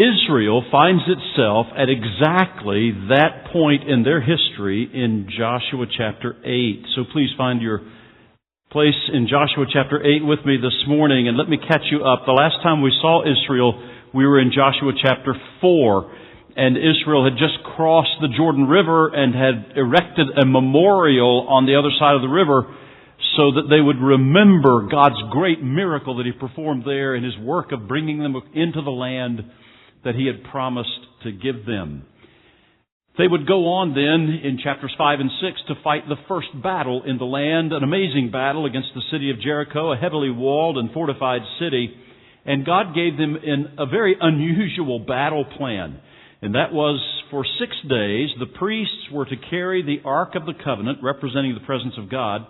Israel finds itself at exactly that point in their history in Joshua chapter 8. So please find your place in Joshua chapter 8 with me this morning, and let me catch you up. The last time we saw Israel, we were in Joshua chapter 4, and Israel had just crossed the Jordan River and had erected a memorial on the other side of the river so that they would remember God's great miracle that He performed there in His work of bringing them into the land that He had promised to give them. They would go on then in chapters 5 and 6 to fight the first battle in the land, an amazing battle against the city of Jericho, a heavily walled and fortified city. And God gave them a very unusual battle plan. And that was for 6 days, the priests were to carry the Ark of the Covenant, representing the presence of God,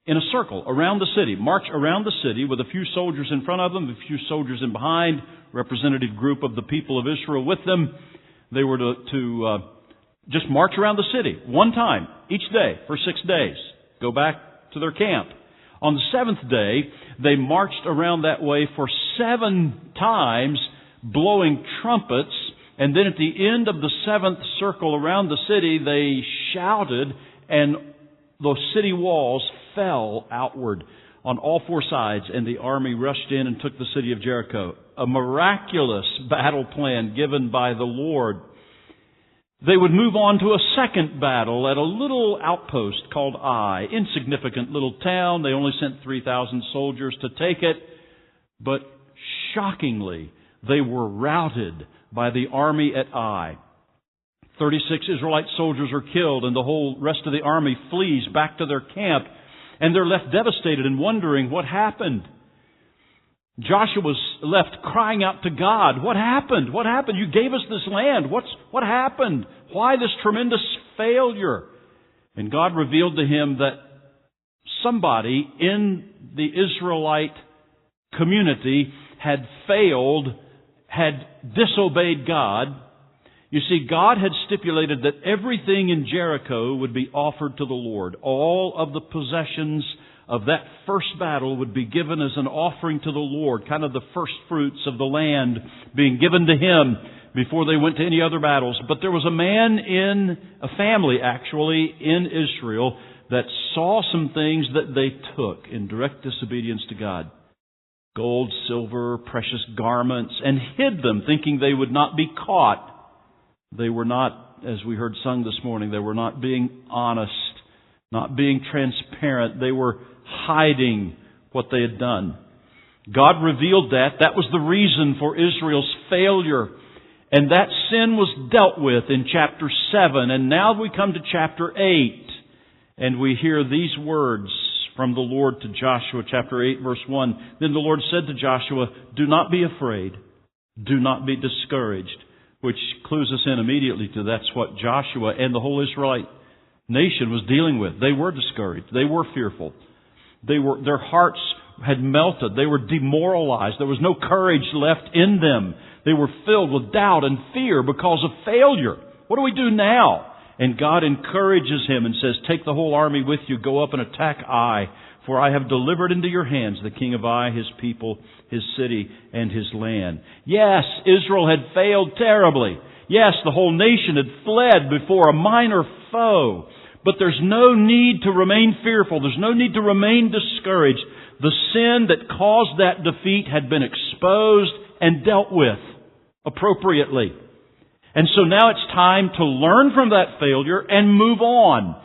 in a circle around the city, march around the city with a few soldiers in front of them, a few soldiers in behind, representative group of the people of Israel with them. They were to just march around the city one time each day for 6 days. Go back to their camp. On the 7th day, they marched around that way for 7 times, blowing trumpets. And then at the end of the 7th circle around the city, they shouted, and the city walls fell outward on all 4 sides, and the army rushed in and took the city of Jericho. A miraculous battle plan given by the Lord. They would move on to a second battle at a little outpost called Ai, insignificant little town. They only sent 3,000 soldiers to take it, but shockingly, they were routed by the army at Ai. 36 Israelite soldiers are killed, and the whole rest of the army flees back to their camp, and they're left devastated and wondering what happened. Joshua was left crying out to God, "What happened? What happened? You gave us this land. What happened? Why this tremendous failure?" And God revealed to him that somebody in the Israelite community had failed, had disobeyed God. You see, God had stipulated that everything in Jericho would be offered to the Lord. All of the possessions of that first battle would be given as an offering to the Lord, kind of the first fruits of the land being given to Him before they went to any other battles. But there was a family actually, in Israel that saw some things that they took in direct disobedience to God. Gold, silver, precious garments, and hid them, thinking they would not be caught. They were not, as we heard sung this morning, they were not being honest, not being transparent. They were hiding what they had done. God revealed that. That was the reason for Israel's failure. And that sin was dealt with in chapter 7. And now we come to chapter 8. And we hear these words from the Lord to Joshua, chapter 8, verse 1. "Then the Lord said to Joshua, 'Do not be afraid. Do not be discouraged.'" Which clues us in immediately to that's what Joshua and the whole Israelite nation was dealing with. They were discouraged. They were fearful. Their hearts had melted. They were demoralized. There was no courage left in them. They were filled with doubt and fear because of failure. What do we do now? And God encourages him and says, "Take the whole army with you. Go up and attack Ai. For I have delivered into your hands the king of Ai, his people, his city, and his land." Yes, Israel had failed terribly. Yes, the whole nation had fled before a minor foe. But there's no need to remain fearful. There's no need to remain discouraged. The sin that caused that defeat had been exposed and dealt with appropriately. And so now it's time to learn from that failure and move on.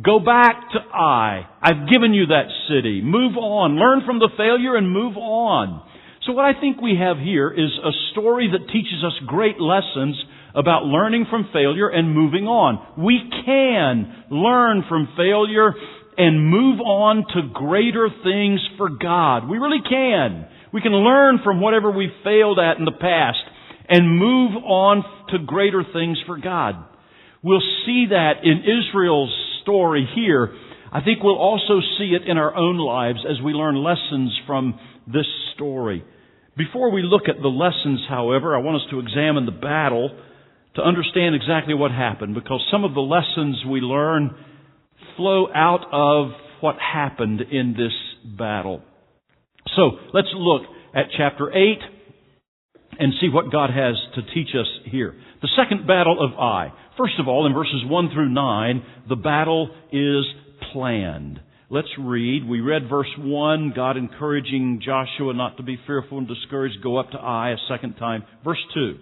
Go back to Ai. I've given you that city. Move on. Learn from the failure and move on. So what I think we have here is a story that teaches us great lessons about learning from failure and moving on. We can learn from failure and move on to greater things for God. We really can. We can learn from whatever we failed at in the past and move on to greater things for God. We'll see that in Israel's story here. I think we'll also see it in our own lives as we learn lessons from this story. Before we look at the lessons, however, I want us to examine the battle to understand exactly what happened, because some of the lessons we learn flow out of what happened in this battle. So let's look at chapter 8 and see what God has to teach us here. The second battle of Ai. First of all, in verses 1 through 9, the battle is planned. Let's read. We read verse 1, God encouraging Joshua not to be fearful and discouraged, go up to Ai a second time. Verse 2,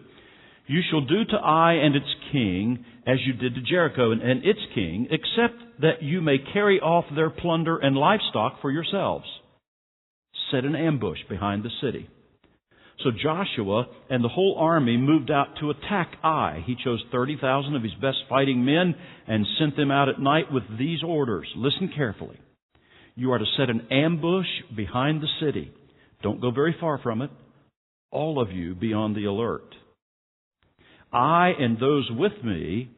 you shall do to Ai and its king as you did to Jericho and its king, except that you may carry off their plunder and livestock for yourselves. Set an ambush behind the city. So Joshua and the whole army moved out to attack Ai. He chose 30,000 of his best fighting men and sent them out at night with these orders. Listen carefully. You are to set an ambush behind the city. Don't go very far from it. All of you be on the alert. I and those with me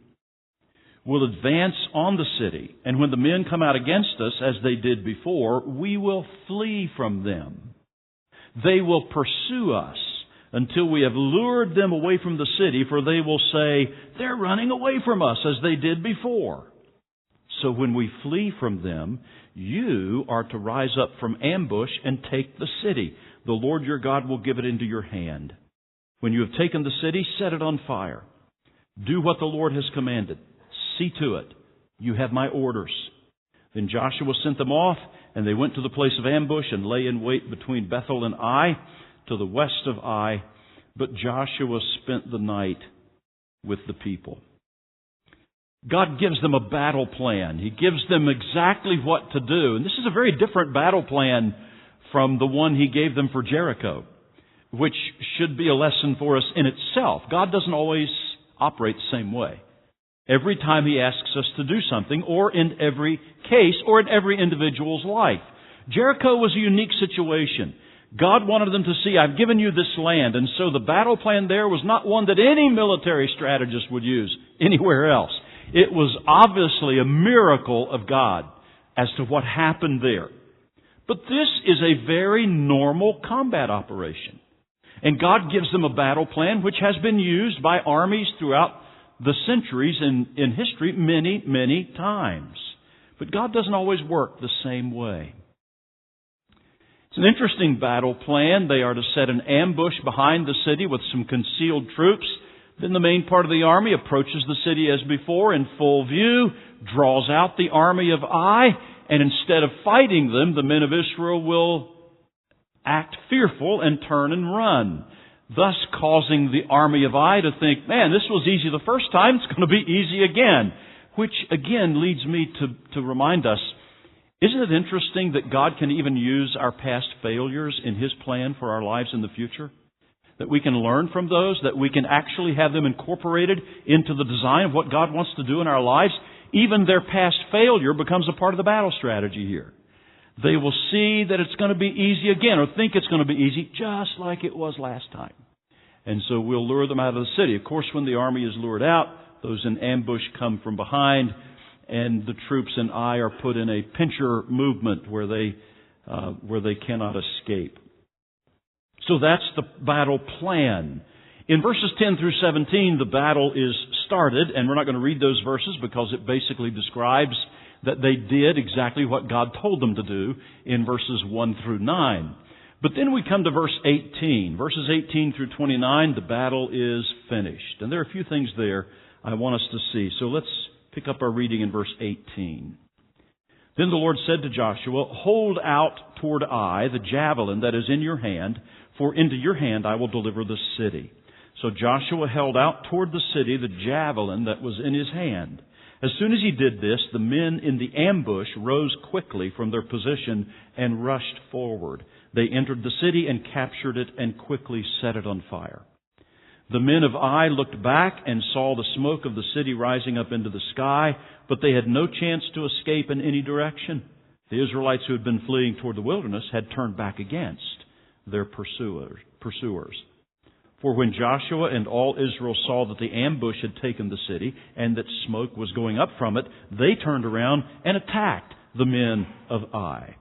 will advance on the city, and when the men come out against us, as they did before, we will flee from them. They will pursue us until we have lured them away from the city, for they will say, they're running away from us as they did before. So when we flee from them, you are to rise up from ambush and take the city. The Lord your God will give it into your hand. When you have taken the city, set it on fire. Do what the Lord has commanded. See to it. You have my orders. Then Joshua sent them off, and they went to the place of ambush and lay in wait between Bethel and Ai, to the west of Ai. But Joshua spent the night with the people. God gives them a battle plan. He gives them exactly what to do. And this is a very different battle plan from the one He gave them for Jericho, which should be a lesson for us in itself. God doesn't always operate the same way. Every time He asks us to do something, or in every case, or in every individual's life. Jericho was a unique situation. God wanted them to see, I've given you this land. And so the battle plan there was not one that any military strategist would use anywhere else. It was obviously a miracle of God as to what happened there. But this is a very normal combat operation. And God gives them a battle plan which has been used by armies throughout the centuries in history many, many times. But God doesn't always work the same way. It's an interesting battle plan. They are to set an ambush behind the city with some concealed troops. Then the main part of the army approaches the city as before in full view, draws out the army of Ai, and instead of fighting them, the men of Israel will act fearful and turn and run, thus causing the army of Ai to think, man, this was easy the first time, it's going to be easy again. Which again leads me to remind us, isn't it interesting that God can even use our past failures in His plan for our lives in the future? That we can learn from those, that we can actually have them incorporated into the design of what God wants to do in our lives. Even their past failure becomes a part of the battle strategy here. They will see that it's going to be easy again, or think it's going to be easy, just like it was last time. And so we'll lure them out of the city. Of course, when the army is lured out, those in ambush come from behind, and the troops in Ai are put in a pincher movement where they cannot escape. So that's the battle plan. In verses 10 through 17, the battle is started, and we're not going to read those verses because it basically describes that they did exactly what God told them to do in verses 1 through 9. But then we come to verse 18. Verses 18 through 29, the battle is finished. And there are a few things there I want us to see. So let's pick up our reading in verse 18. Then the Lord said to Joshua, hold out toward Ai the javelin that is in your hand, for into your hand I will deliver the city. So Joshua held out toward the city the javelin that was in his hand. As soon as he did this, the men in the ambush rose quickly from their position and rushed forward. They entered the city and captured it and quickly set it on fire. The men of Ai looked back and saw the smoke of the city rising up into the sky, but they had no chance to escape in any direction. The Israelites who had been fleeing toward the wilderness had turned back against their pursuers. For when Joshua and all Israel saw that the ambush had taken the city and that smoke was going up from it, they turned around and attacked the men of Ai.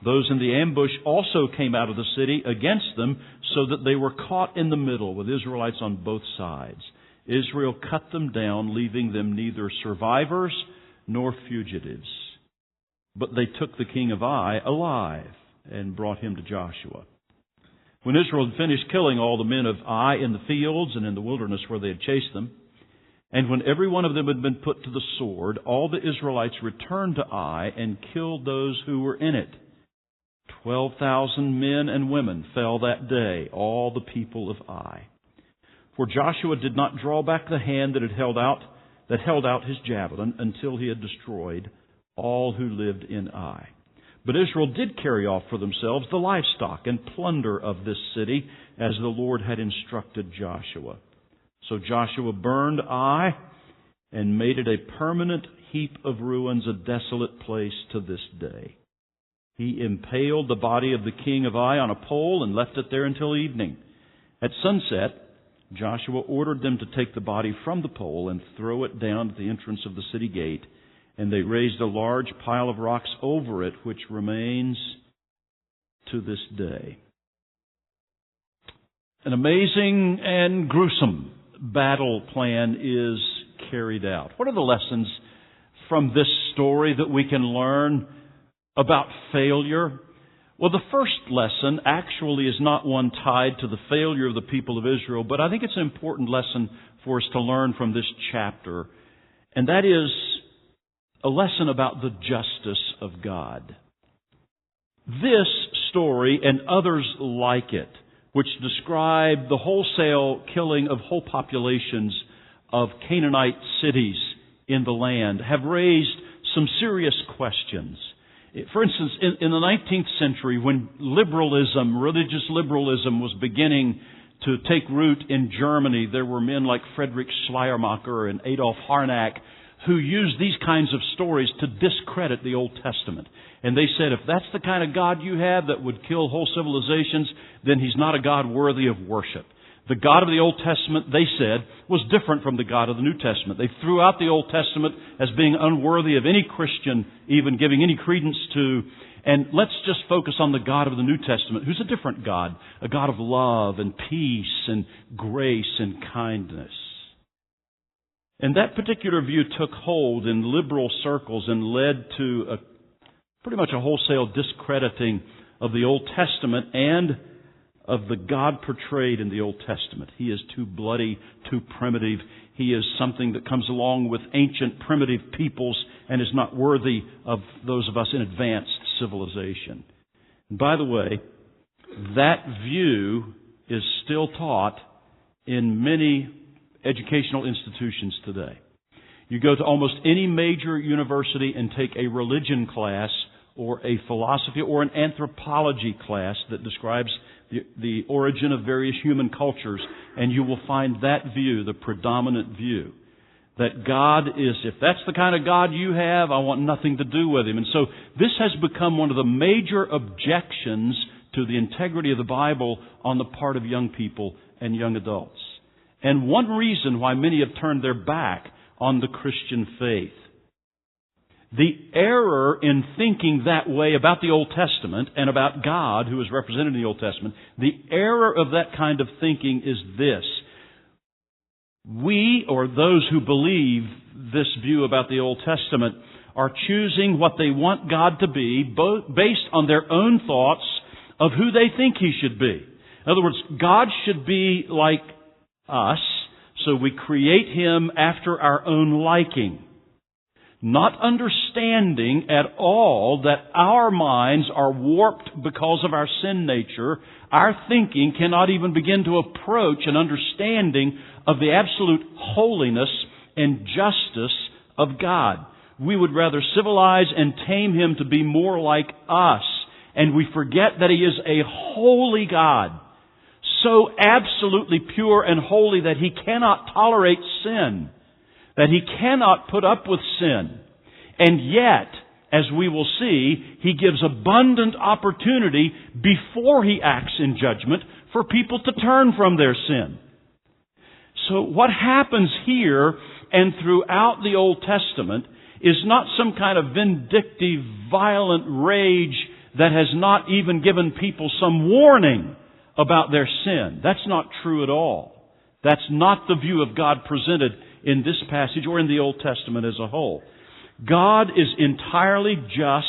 Those in the ambush also came out of the city against them, so that they were caught in the middle with Israelites on both sides. Israel cut them down, leaving them neither survivors nor fugitives. But they took the king of Ai alive and brought him to Joshua. When Israel had finished killing all the men of Ai in the fields and in the wilderness where they had chased them, and when every one of them had been put to the sword, all the Israelites returned to Ai and killed those who were in it. 12,000 men and women fell that day, all the people of Ai. For Joshua did not draw back the hand that held out his javelin until he had destroyed all who lived in Ai. But Israel did carry off for themselves the livestock and plunder of this city, as the Lord had instructed Joshua. So Joshua burned Ai and made it a permanent heap of ruins, a desolate place to this day. He impaled the body of the king of Ai on a pole and left it there until evening. At sunset, Joshua ordered them to take the body from the pole and throw it down at the entrance of the city gate, and they raised a large pile of rocks over it, which remains to this day. An amazing and gruesome battle plan is carried out. What are the lessons from this story that we can learn about failure? Well, the first lesson actually is not one tied to the failure of the people of Israel, but I think it's an important lesson for us to learn from this chapter, and that is a lesson about the justice of God. This story and others like it, which describe the wholesale killing of whole populations of Canaanite cities in the land, have raised some serious questions. For instance, in the 19th century, when liberalism, religious liberalism, was beginning to take root in Germany, there were men like Friedrich Schleiermacher and Adolf Harnack who used these kinds of stories to discredit the Old Testament. And they said, if that's the kind of God you have that would kill whole civilizations, then He's not a God worthy of worship. The God of the Old Testament, they said, was different from the God of the New Testament. They threw out the Old Testament as being unworthy of any Christian even giving any credence to. And let's just focus on the God of the New Testament, who's a different God, a God of love and peace and grace and kindness. And that particular view took hold in liberal circles and led to pretty much a wholesale discrediting of the Old Testament and of the God portrayed in the Old Testament. He is too bloody, too primitive. He is something that comes along with ancient primitive peoples and is not worthy of those of us in advanced civilization. And by the way, that view is still taught in many educational institutions today. You go to almost any major university and take a religion class or a philosophy or an anthropology class that describes the origin of various human cultures, and you will find that view, the predominant view, that God is, if that's the kind of God you have, I want nothing to do with Him. And so this has become one of the major objections to the integrity of the Bible on the part of young people and young adults. And one reason why many have turned their back on the Christian faith. The error in thinking that way about the Old Testament and about God, who is represented in the Old Testament, the error of that kind of thinking is this. We, or those who believe this view about the Old Testament, are choosing what they want God to be based on their own thoughts of who they think He should be. In other words, God should be like us, so we create Him after our own liking. Not understanding at all that our minds are warped because of our sin nature, our thinking cannot even begin to approach an understanding of the absolute holiness and justice of God. We would rather civilize and tame Him to be more like us, and we forget that He is a holy God, so absolutely pure and holy that He cannot tolerate sin, that He cannot put up with sin. And yet, as we will see, He gives abundant opportunity before He acts in judgment for people to turn from their sin. So what happens here and throughout the Old Testament is not some kind of vindictive, violent rage that has not even given people some warning about their sin. That's not true at all. That's not the view of God presented in this passage or in the Old Testament as a whole. God is entirely just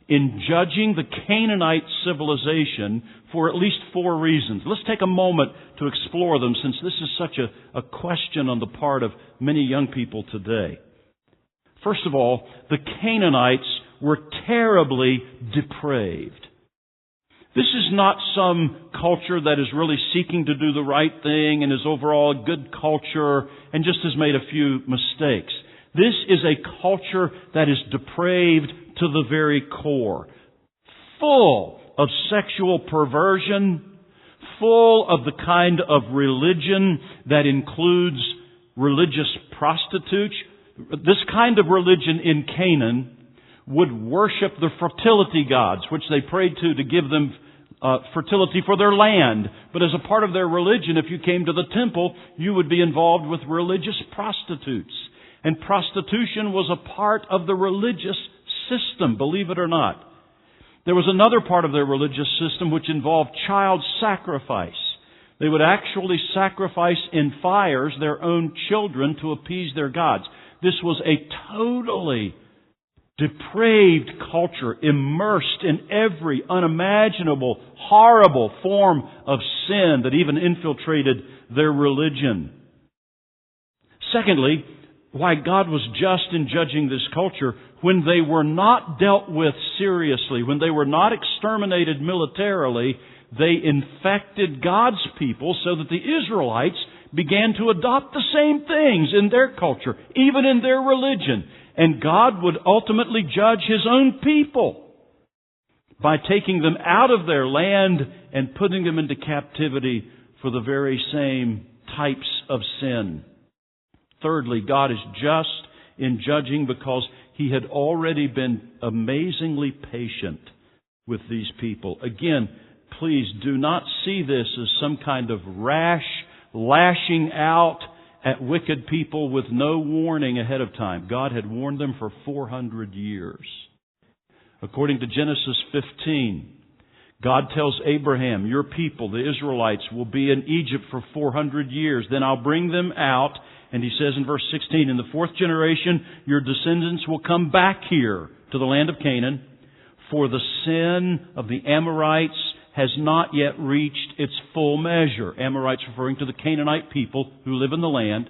in judging the Canaanite civilization for at least 4 reasons. Let's take a moment to explore them, since this is such a question on the part of many young people today. First of all, the Canaanites were terribly depraved. This is not some culture that is really seeking to do the right thing and is overall a good culture and just has made a few mistakes. This is a culture that is depraved to the very core, full of sexual perversion, full of the kind of religion that includes religious prostitutes. This kind of religion in Canaan would worship the fertility gods, which they prayed to give them fertility for their land. But as a part of their religion, if you came to the temple, you would be involved with religious prostitutes. And prostitution was a part of the religious system, believe it or not. There was another part of their religious system which involved child sacrifice. They would actually sacrifice in fires their own children to appease their gods. This was a totally depraved culture, immersed in every unimaginable, horrible form of sin that even infiltrated their religion. Secondly, why God was just in judging this culture, when they were not dealt with seriously, when they were not exterminated militarily, they infected God's people so that the Israelites began to adopt the same things in their culture, even in their religion. And God would ultimately judge His own people by taking them out of their land and putting them into captivity for the very same types of sin. Thirdly, God is just in judging because He had already been amazingly patient with these people. Again, please do not see this as some kind of rash lashing out at wicked people with no warning ahead of time. God had warned them for 400 years. According to Genesis 15, God tells Abraham, your people, the Israelites, will be in Egypt for 400 years. Then I'll bring them out. And He says in verse 16, in the 4th generation, your descendants will come back here to the land of Canaan, for the sin of the Amorites has not yet reached its full measure. Amorites referring to the Canaanite people who live in the land.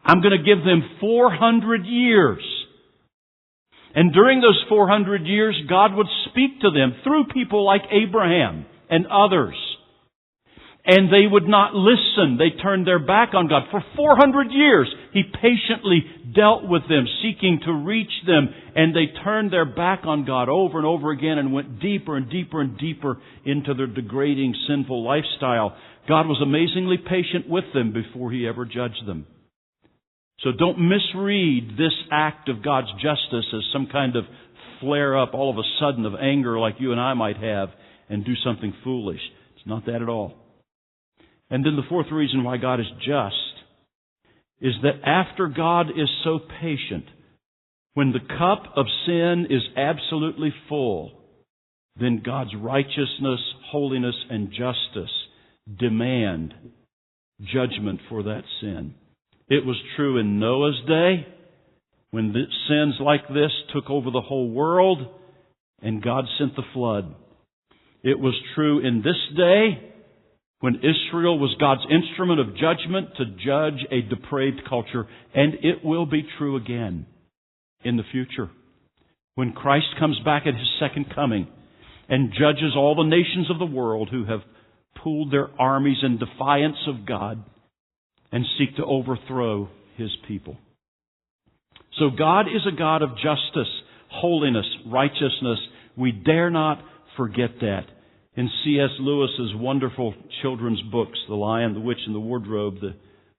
I'm going to give them 400 years. And during those 400 years, God would speak to them through people like Abraham and others. And they would not listen. They turned their back on God. For 400 years, He patiently dealt with them, seeking to reach them. And they turned their back on God over and over again and went deeper and deeper and deeper into their degrading, sinful lifestyle. God was amazingly patient with them before He ever judged them. So don't misread this act of God's justice as some kind of flare-up all of a sudden of anger like you and I might have and do something foolish. It's not that at all. And then the fourth reason why God is just is that after God is so patient, when the cup of sin is absolutely full, then God's righteousness, holiness, and justice demand judgment for that sin. It was true in Noah's day, when sins like this took over the whole world, and God sent the flood. It was true in this day, when Israel was God's instrument of judgment to judge a depraved culture. And it will be true again in the future, when Christ comes back at His second coming and judges all the nations of the world who have pooled their armies in defiance of God and seek to overthrow His people. So God is a God of justice, holiness, righteousness. We dare not forget that. In C.S. Lewis's wonderful children's books, The Lion, the Witch, and the Wardrobe, the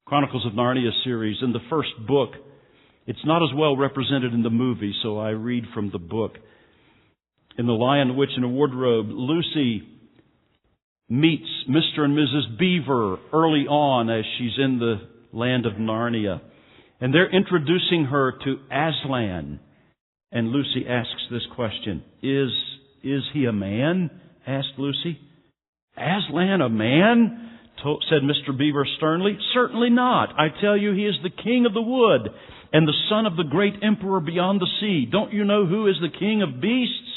Chronicles of Narnia series, in the first book, it's not as well represented in the movie, so I read from the book. In The Lion, the Witch, and the Wardrobe, Lucy meets Mr. and Mrs. Beaver early on as she's in the land of Narnia. And they're introducing her to Aslan. And Lucy asks this question, Is he a man? Asked Lucy. Aslan a man? Said Mr. Beaver sternly. Certainly not. I tell you, he is the king of the wood and the son of the great emperor beyond the sea. Don't you know who is the king of beasts?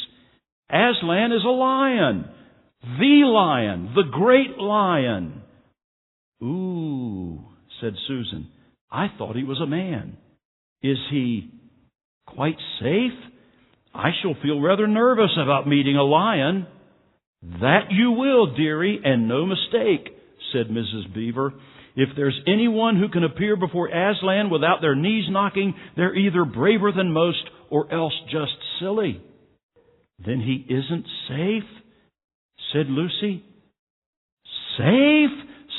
Aslan is a lion. The lion. The great lion. Ooh, said Susan. I thought he was a man. Is he quite safe? I shall feel rather nervous about meeting a lion. That you will, dearie, and no mistake, said Mrs. Beaver. If there's anyone who can appear before Aslan without their knees knocking, they're either braver than most or else just silly. Then he isn't safe, said Lucy. Safe,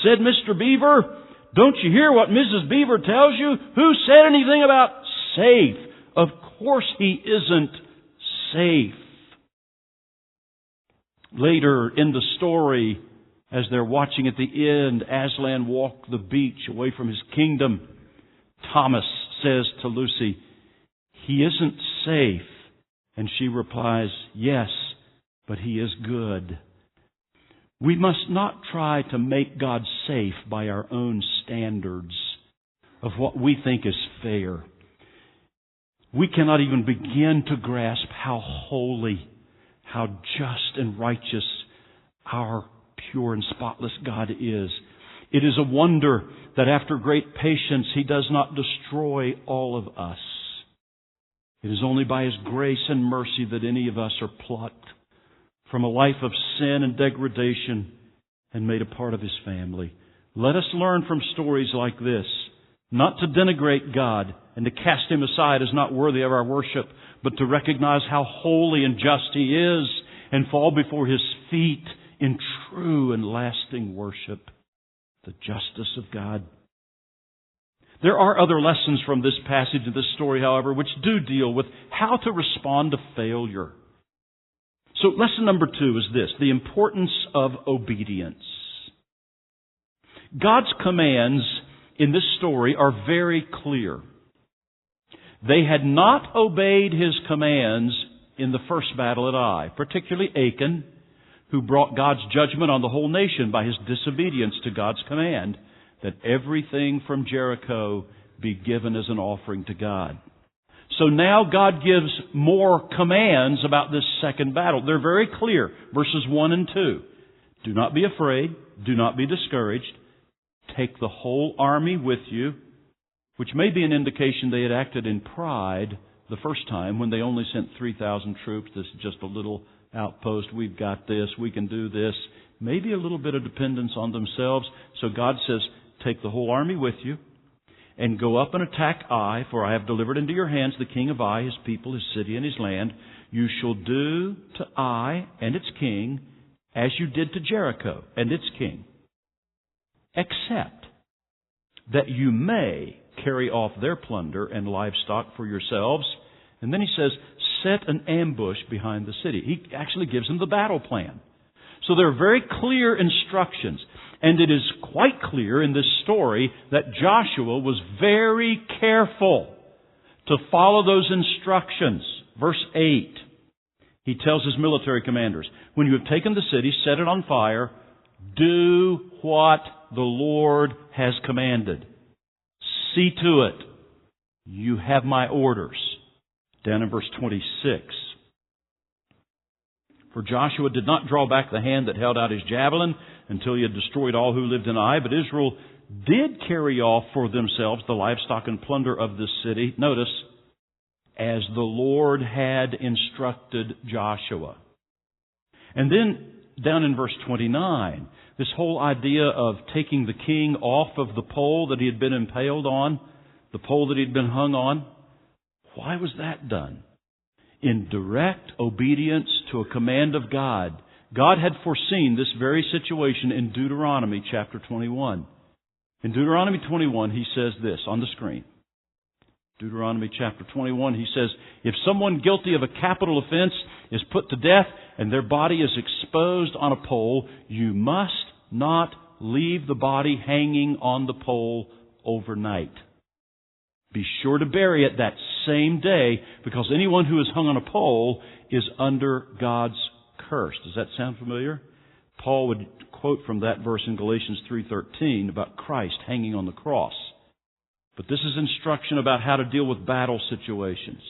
said Mr. Beaver. Don't you hear what Mrs. Beaver tells you? Who said anything about safe? Of course he isn't safe. Later in the story, as they're watching at the end, Aslan walked the beach away from his kingdom. Thomas says to Lucy, he isn't safe. And she replies, yes, but he is good. We must not try to make God safe by our own standards of what we think is fair. We cannot even begin to grasp how holy, how just and righteous our pure and spotless God is. It is a wonder that after great patience, He does not destroy all of us. It is only by His grace and mercy that any of us are plucked from a life of sin and degradation and made a part of His family. Let us learn from stories like this, not to denigrate God and to cast Him aside as not worthy of our worship, but to recognize how holy and just He is and fall before His feet in true and lasting worship. The justice of God. There are other lessons from this passage of this story, however, which do deal with how to respond to failure. So lesson number 2 is this, the importance of obedience. God's commands in this story are very clear. They had not obeyed His commands in the first battle at Ai, particularly Achan, who brought God's judgment on the whole nation by his disobedience to God's command that everything from Jericho be given as an offering to God. So now God gives more commands about this second battle. They're very clear, verses 1 and 2. Do not be afraid. Do not be discouraged. Take the whole army with you, which may be an indication they had acted in pride the first time when they only sent 3,000 troops. This is just a little outpost. We've got this. We can do this. Maybe a little bit of dependence on themselves. So God says, take the whole army with you and go up and attack Ai, for I have delivered into your hands the king of Ai, his people, his city, and his land. You shall do to Ai and its king as you did to Jericho and its king, except that you may carry off their plunder and livestock for yourselves. And then he says, set an ambush behind the city. He actually gives them the battle plan. So there are very clear instructions. And it is quite clear in this story that Joshua was very careful to follow those instructions. Verse 8, he tells his military commanders, when you have taken the city, set it on fire, do what the Lord has commanded. See to it. You have my orders. Down in verse 26. For Joshua did not draw back the hand that held out his javelin until he had destroyed all who lived in Ai, but Israel did carry off for themselves the livestock and plunder of this city. Notice, as the Lord had instructed Joshua. And then down in verse 29, this whole idea of taking the king off of the pole that he had been impaled on, the pole that he had been hung on. Why was that done? In direct obedience to a command of God. God had foreseen this very situation in Deuteronomy chapter 21. In Deuteronomy 21, he says this on the screen. Deuteronomy chapter 21, he says, if someone guilty of a capital offense is put to death and their body is exposed on a pole, you must not leave the body hanging on the pole overnight. Be sure to bury it that same day, because anyone who is hung on a pole is under God's curse. Does that sound familiar? Paul would quote from that verse in Galatians 3:13 about Christ hanging on the cross. But this is instruction about how to deal with battle situations.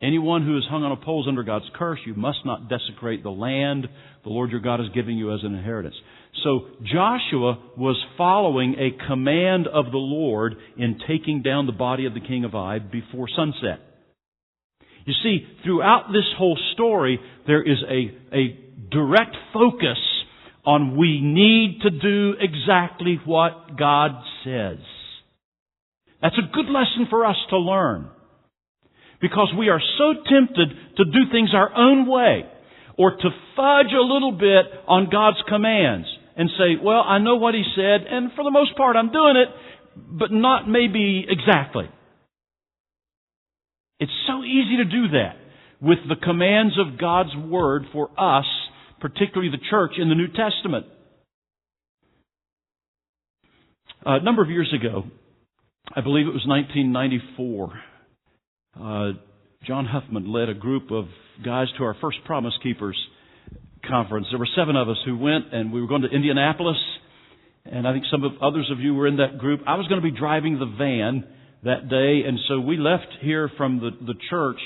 Anyone who is hung on a pole is under God's curse. You must not desecrate the land the Lord your God is giving you as an inheritance. So Joshua was following a command of the Lord in taking down the body of the king of Ai before sunset. You see, throughout this whole story, there is a direct focus on we need to do exactly what God says. That's a good lesson for us to learn. Because we are so tempted to do things our own way, or to fudge a little bit on God's commands and say, well, I know what He said, and for the most part I'm doing it, but not maybe exactly. It's so easy to do that with the commands of God's Word for us, particularly the church in the New Testament. A number of years ago, I believe it was 1994, John Huffman led a group of guys to our first Promise Keepers conference. There were 7 of us who went, and we were going to Indianapolis, and I think others of you were in that group. I was going to be driving the van that day, and so we left here from the church,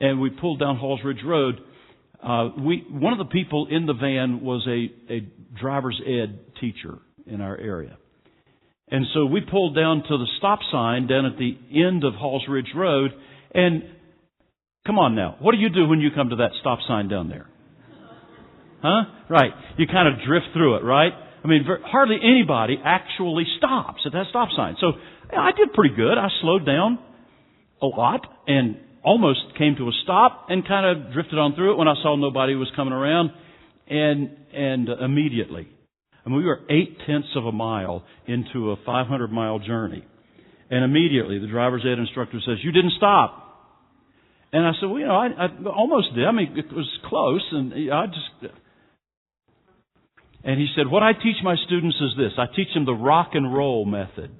and we pulled down Halls Ridge Road. One of the people in the van was a driver's ed teacher in our area. And so we pulled down to the stop sign down at the end of Halls Ridge Road, and come on now, what do you do when you come to that stop sign down there? Huh? Right. You kind of drift through it, right? I mean, hardly anybody actually stops at that stop sign. So I did pretty good. I slowed down a lot and almost came to a stop and kind of drifted on through it when I saw nobody was coming around. And immediately, I mean, we were 0.8 of a mile into a 500-mile journey. And immediately the driver's ed instructor says, "You didn't stop." And I said, well, I almost did. I mean, it was close. And And he said, what I teach my students is this. I teach them the rock and roll method.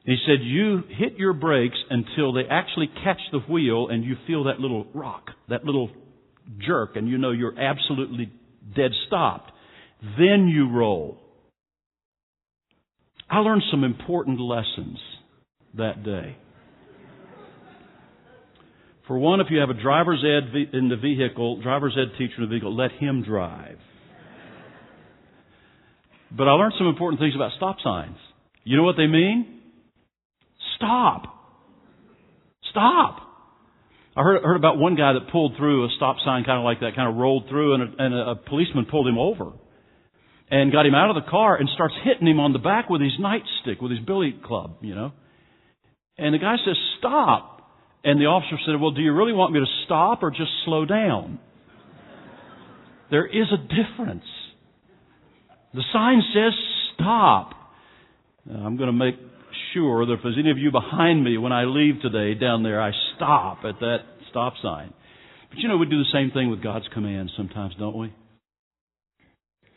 He said, you hit your brakes until they actually catch the wheel and you feel that little rock, that little jerk, and you know you're absolutely dead stopped. Then you roll. I learned some important lessons that day. For one, if you have a driver's ed in the vehicle, driver's ed teacher in the vehicle, let him drive. But I learned some important things about stop signs. You know what they mean? Stop. Stop. I heard about one guy that pulled through a stop sign kind of like that, kind of rolled through, and a policeman pulled him over and got him out of the car and starts hitting him on the back with his nightstick, with his billy club, you know. And the guy says, stop. And the officer said, well, do you really want me to stop or just slow down? There is a difference. The sign says stop. Now, I'm going to make sure that if there's any of you behind me when I leave today down there, I stop at that stop sign. But you know, we do the same thing with God's commands sometimes, don't we?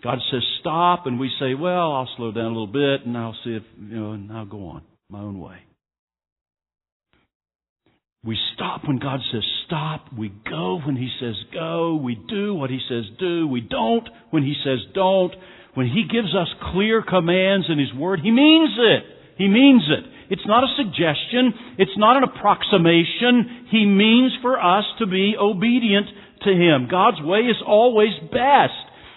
God says stop, and we say, well, I'll slow down a little bit, and I'll see if, and I'll go on my own way. We stop when God says stop. We go when He says go. We do what He says do. We don't when He says don't. When He gives us clear commands in His Word, He means it. He means it. It's not a suggestion. It's not an approximation. He means for us to be obedient to Him. God's way is always best.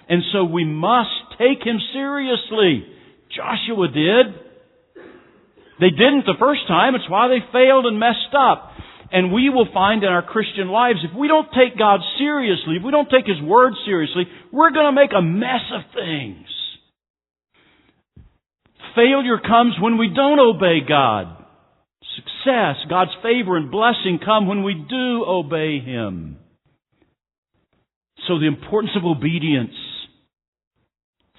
And so we must take Him seriously. Joshua did. They didn't the first time. It's why they failed and messed up. And we will find in our Christian lives, if we don't take God seriously, if we don't take His Word seriously, we're going to make a mess of things. Failure comes when we don't obey God. Success, God's favor and blessing come when we do obey Him. So the importance of obedience.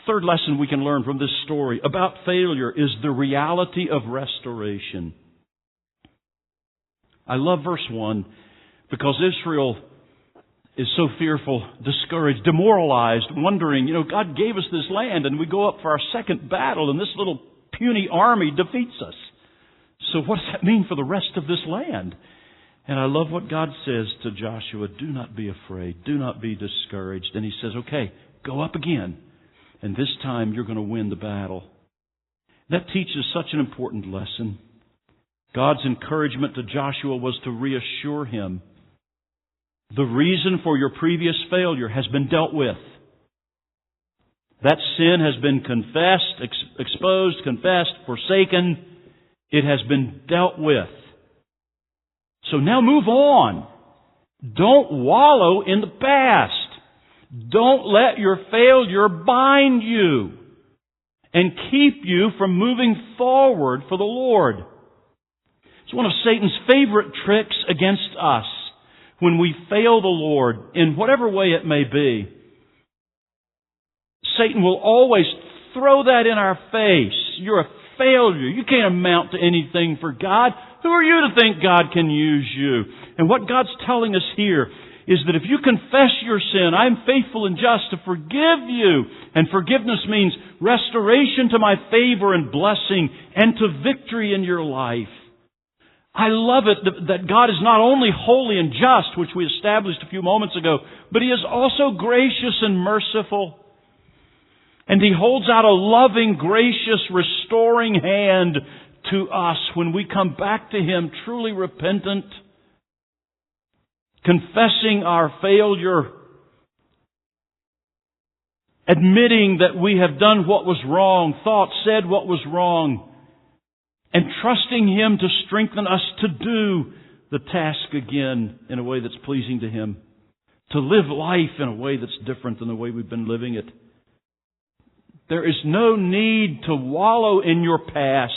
Third lesson we can learn from this story about failure is the reality of restoration. I love verse 1 because Israel is so fearful, discouraged, demoralized, wondering, God gave us this land and we go up for our second battle and this little puny army defeats us. So what does that mean for the rest of this land? And I love what God says to Joshua, do not be afraid, do not be discouraged. And He says, okay, go up again. And this time you're going to win the battle. That teaches such an important lesson. God's encouragement to Joshua was to reassure him. The reason for your previous failure has been dealt with. That sin has been confessed, exposed, confessed, forsaken. It has been dealt with. So now move on. Don't wallow in the past. Don't let your failure bind you and keep you from moving forward for the Lord. It's one of Satan's favorite tricks against us when we fail the Lord in whatever way it may be. Satan will always throw that in our face. You're a failure. You can't amount to anything for God. Who are you to think God can use you? And what God's telling us here is that if you confess your sin, I am faithful and just to forgive you. And forgiveness means restoration to my favor and blessing and to victory in your life. I love it that God is not only holy and just, which we established a few moments ago, but He is also gracious and merciful. And He holds out a loving, gracious, restoring hand to us when we come back to Him truly repentant, confessing our failure, admitting that we have done what was wrong, thought, said what was wrong, and trusting Him to strengthen us to do the task again in a way that's pleasing to Him, to live life in a way that's different than the way we've been living it. There is no need to wallow in your past,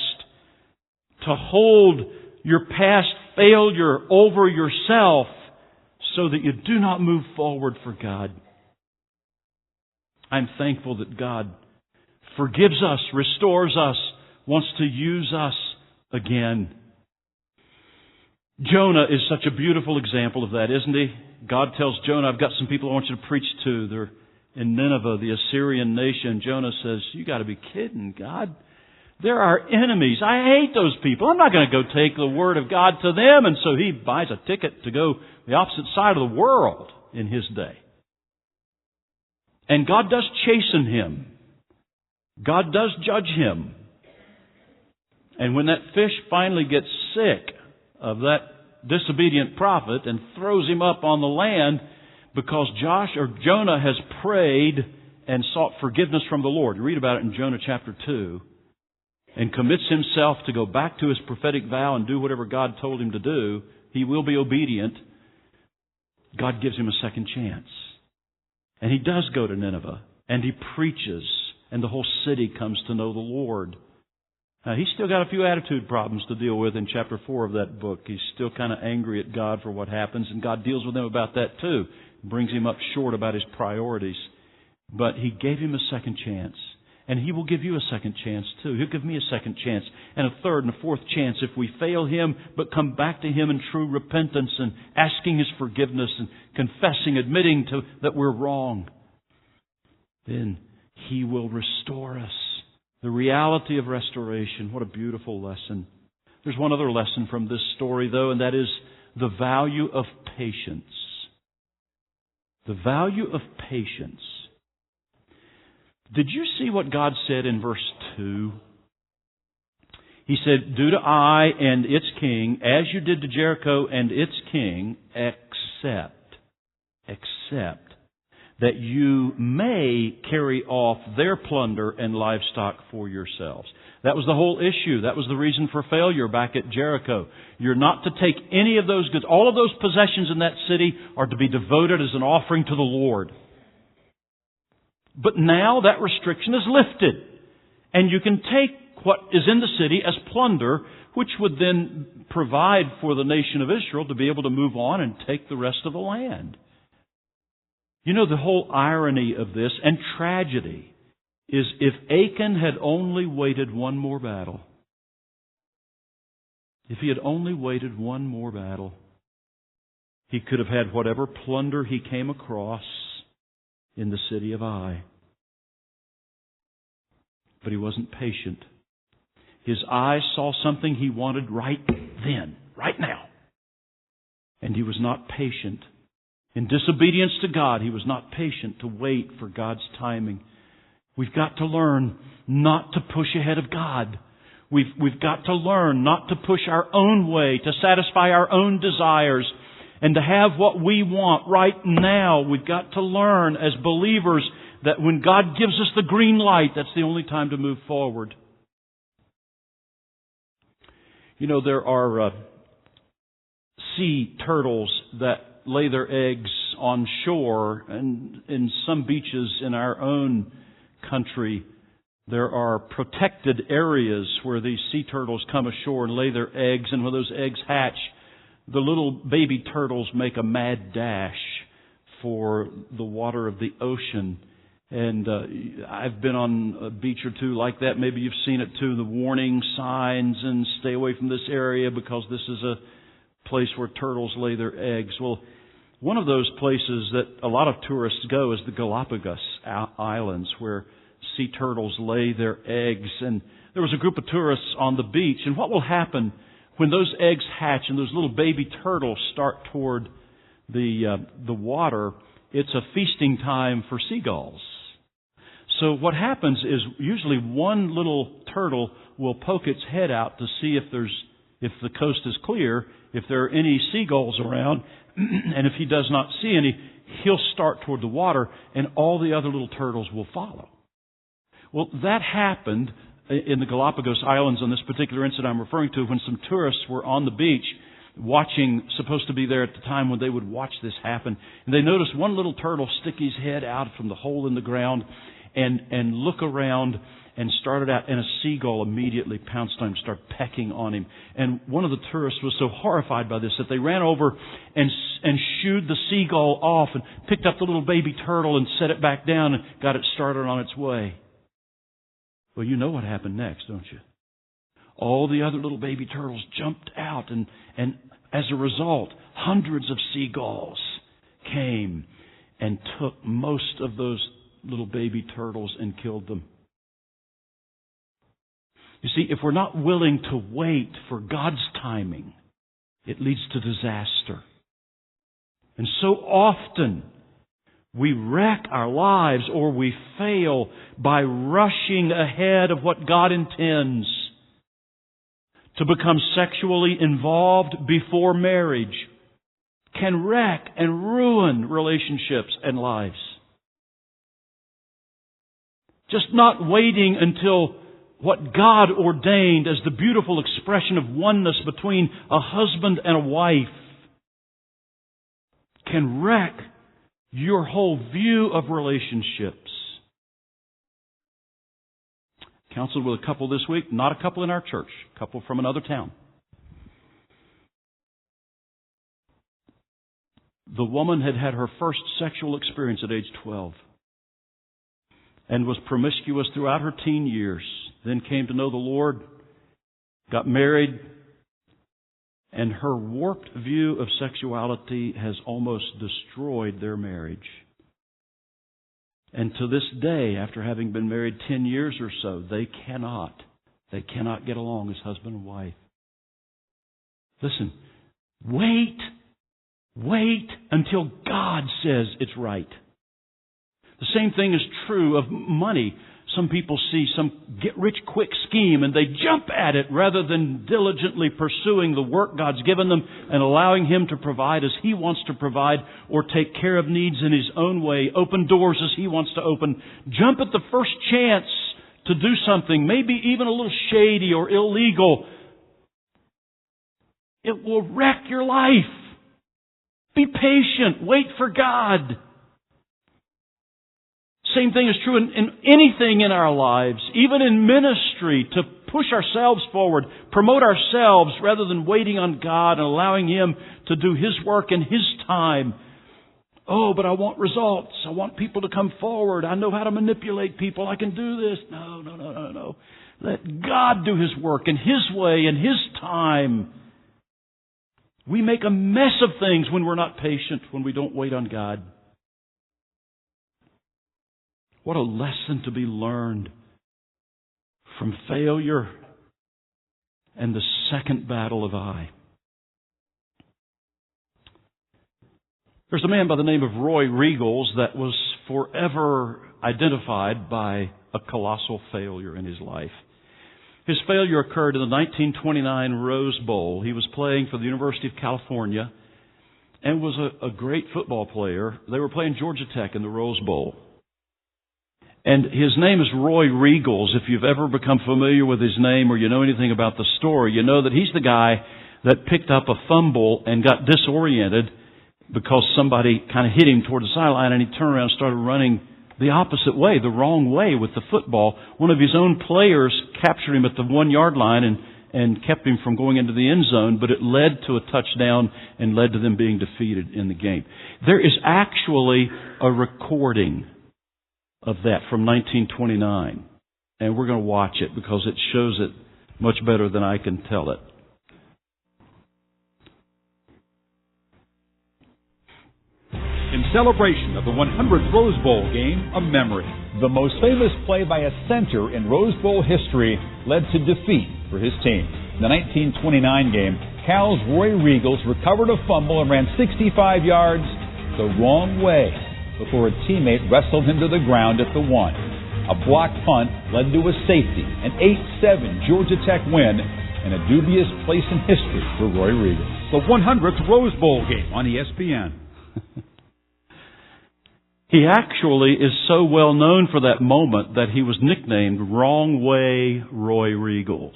to hold your past failure over yourself so that you do not move forward for God. I'm thankful that God forgives us, restores us, wants to use us again. Jonah is such a beautiful example of that, isn't he? God tells Jonah, I've got some people I want you to preach to. They're in Nineveh, the Assyrian nation. Jonah says, you got to be kidding, God. They're our enemies. I hate those people. I'm not going to go take the word of God to them. And so he buys a ticket to go the opposite side of the world in his day. And God does chasten him. God does judge him. And when that fish finally gets sick of that disobedient prophet and throws him up on the land because Jonah has prayed and sought forgiveness from the Lord. You read about it in Jonah chapter 2. And commits himself to go back to his prophetic vow and do whatever God told him to do. He will be obedient. God gives him a second chance. And he does go to Nineveh. And he preaches. And the whole city comes to know the Lord. Now, he's still got a few attitude problems to deal with in chapter 4 of that book. He's still kind of angry at God for what happens. And God deals with him about that too. Brings him up short about his priorities. But He gave him a second chance. And He will give you a second chance too. He'll give me a second chance and a third and a fourth chance if we fail Him, but come back to Him in true repentance and asking His forgiveness and confessing, admitting that we're wrong. Then He will restore us. The reality of restoration. What a beautiful lesson. There's one other lesson from this story though, and that is the value of patience. The value of patience. Did you see what God said in verse 2? He said, do to Ai and its king as you did to Jericho and its king, except that you may carry off their plunder and livestock for yourselves. That was the whole issue. That was the reason for failure back at Jericho. You're not to take any of those goods. All of those possessions in that city are to be devoted as an offering to the Lord. But now that restriction is lifted. And you can take what is in the city as plunder, which would then provide for the nation of Israel to be able to move on and take the rest of the land. You know, the whole irony of this and tragedy is if Achan had only waited one more battle. If he had only waited one more battle, he could have had whatever plunder he came across in the city of Ai. But he wasn't patient. His eyes saw something he wanted right then, right now. And he was not patient. In disobedience to God, he was not patient to wait for God's timing. We've got to learn not to push ahead of God. We've got to learn not to push our own way, to satisfy our own desires, and to have what we want right now. We've got to learn as believers that when God gives us the green light, that's the only time to move forward. You know, there are sea turtles that lay their eggs on shore, and in some beaches in our own country, there are protected areas where these sea turtles come ashore and lay their eggs, and when those eggs hatch, the little baby turtles make a mad dash for the water of the ocean. And I've been on a beach or two like that. Maybe you've seen it too, the warning signs, and stay away from this area because this is a place where turtles lay their eggs. Well, one of those places that a lot of tourists go is the Galapagos Islands, where sea turtles lay their eggs. And there was a group of tourists on the beach. And what will happen when those eggs hatch and those little baby turtles start toward the water? It's a feasting time for seagulls. So what happens is usually one little turtle will poke its head out to see if the coast is clear, if there are any seagulls around, and if he does not see any, he'll start toward the water, and all the other little turtles will follow. Well, that happened in the Galapagos Islands on this particular incident I'm referring to, when some tourists were on the beach watching, supposed to be there at the time when they would watch this happen, and they noticed one little turtle stick his head out from the hole in the ground and look around, and started out, and a seagull immediately pounced on him, started pecking on him. And one of the tourists was so horrified by this that they ran over and shooed the seagull off and picked up the little baby turtle and set it back down and got it started on its way. Well, you know what happened next, don't you? All the other little baby turtles jumped out, and as a result, hundreds of seagulls came and took most of those little baby turtles and killed them. You see, if we're not willing to wait for God's timing, it leads to disaster. And so often, we wreck our lives, or we fail by rushing ahead of what God intends, to become sexually involved before marriage can wreck and ruin relationships and lives. Just not waiting until what God ordained as the beautiful expression of oneness between a husband and a wife can wreck your whole view of relationships. Counseled with a couple this week, not a couple in our church, a couple from another town. The woman had had her first sexual experience at age 12 and was promiscuous throughout her teen years, then came to know the Lord, got married, and her warped view of sexuality has almost destroyed their marriage. And to this day, after having been married 10 years or so, they cannot get along as husband and wife. Listen, wait until God says it's right. The same thing is true of money. Some people see some get-rich-quick scheme and they jump at it rather than diligently pursuing the work God's given them and allowing Him to provide as He wants to provide, or take care of needs in His own way, open doors as He wants to open. Jump at the first chance to do something, maybe even a little shady or illegal. It will wreck your life. Be patient. Wait for God. Same thing is true in anything in our lives, even in ministry, to push ourselves forward, promote ourselves rather than waiting on God and allowing Him to do His work in His time. Oh, but I want results. I want people to come forward. I know how to manipulate people. I can do this. No. Let God do His work in His way, in His time. We make a mess of things when we're not patient, when we don't wait on God. What a lesson to be learned from failure and the second battle of I. There's a man by the name of Roy Riegels that was forever identified by a colossal failure in his life. His failure occurred in the 1929 Rose Bowl. He was playing for the University of California and was a great football player. They were playing Georgia Tech in the Rose Bowl. And his name is Roy Riegels. If you've ever become familiar with his name or you know anything about the story, you know that he's the guy that picked up a fumble and got disoriented because somebody kind of hit him toward the sideline, and he turned around and started running the opposite way, the wrong way with the football. One of his own players captured him at the 1-yard line and kept him from going into the end zone, but it led to a touchdown and led to them being defeated in the game. There is actually a recording of that from 1929, and we're going to watch it because it shows it much better than I can tell it. In celebration of the 100th Rose Bowl game, a memory. The most famous play by a center in Rose Bowl history led to defeat for his team. In the 1929 game, Cal's Roy Riegels recovered a fumble and ran 65 yards the wrong way before a teammate wrestled him to the ground at the 1. A blocked punt led to a safety, an 8-7 Georgia Tech win, and a dubious place in history for Roy Riegels. The 100th Rose Bowl game on ESPN. He actually is so well known for that moment that he was nicknamed Wrong Way Roy Riegels.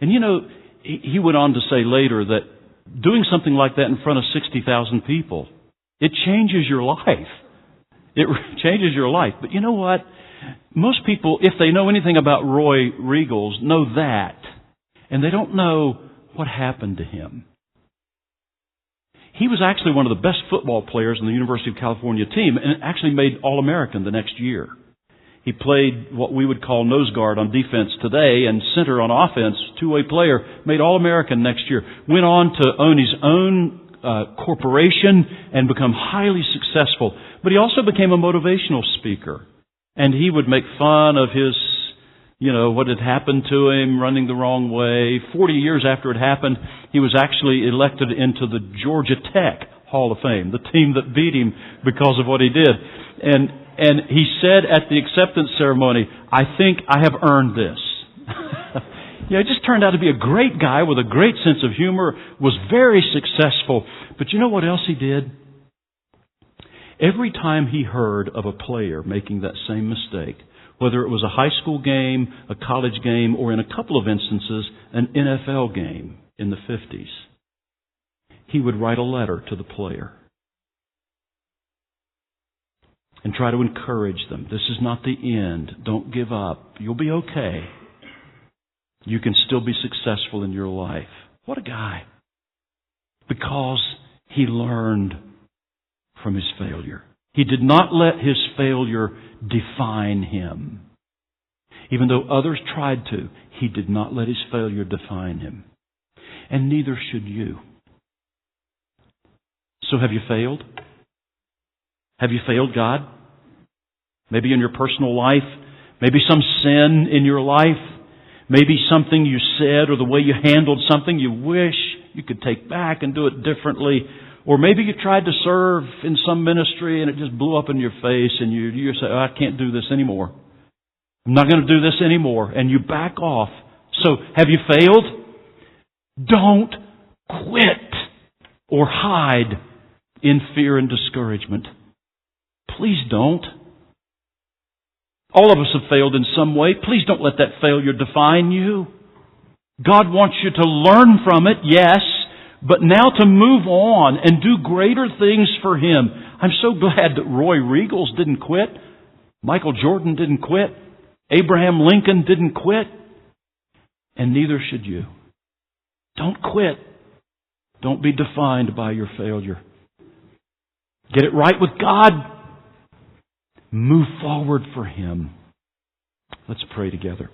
And you know, he went on to say later that doing something like that in front of 60,000 people, it changes your life. It changes your life. But you know what? Most people, if they know anything about Roy Riegels, know that. And they don't know what happened to him. He was actually one of the best football players in the University of California team and actually made All-American the next year. He played what we would call nose guard on defense today and center on offense, two-way player, made All-American next year. Went on to own his own corporation and become highly successful. But he also became a motivational speaker. And he would make fun of his, what had happened to him, running the wrong way. 40 years after it happened, he was actually elected into the Georgia Tech Hall of Fame, the team that beat him because of what he did. And he said at the acceptance ceremony, "I think I have earned this." He just turned out to be a great guy with a great sense of humor, was very successful. But you know what else he did? Every time he heard of a player making that same mistake, whether it was a high school game, a college game, or in a couple of instances, an NFL game in the 50s, he would write a letter to the player and try to encourage them. This is not the end. Don't give up. You'll be okay. You can still be successful in your life. What a guy. Because he learned from his failure. He did not let his failure define him. Even though others tried to, he did not let his failure define him. And neither should you. So have you failed? Have you failed God? Maybe in your personal life, maybe some sin in your life, maybe something you said or the way you handled something you wish you could take back and do it differently. Or maybe you tried to serve in some ministry and it just blew up in your face and you say, I can't do this anymore. I'm not going to do this anymore. And you back off. So have you failed? Don't quit or hide in fear and discouragement. Please don't. All of us have failed in some way. Please don't let that failure define you. God wants you to learn from it, yes, but now to move on and do greater things for Him. I'm so glad that Roy Riegels didn't quit. Michael Jordan didn't quit. Abraham Lincoln didn't quit. And neither should you. Don't quit. Don't be defined by your failure. Get it right with God. Move forward for Him. Let's pray together.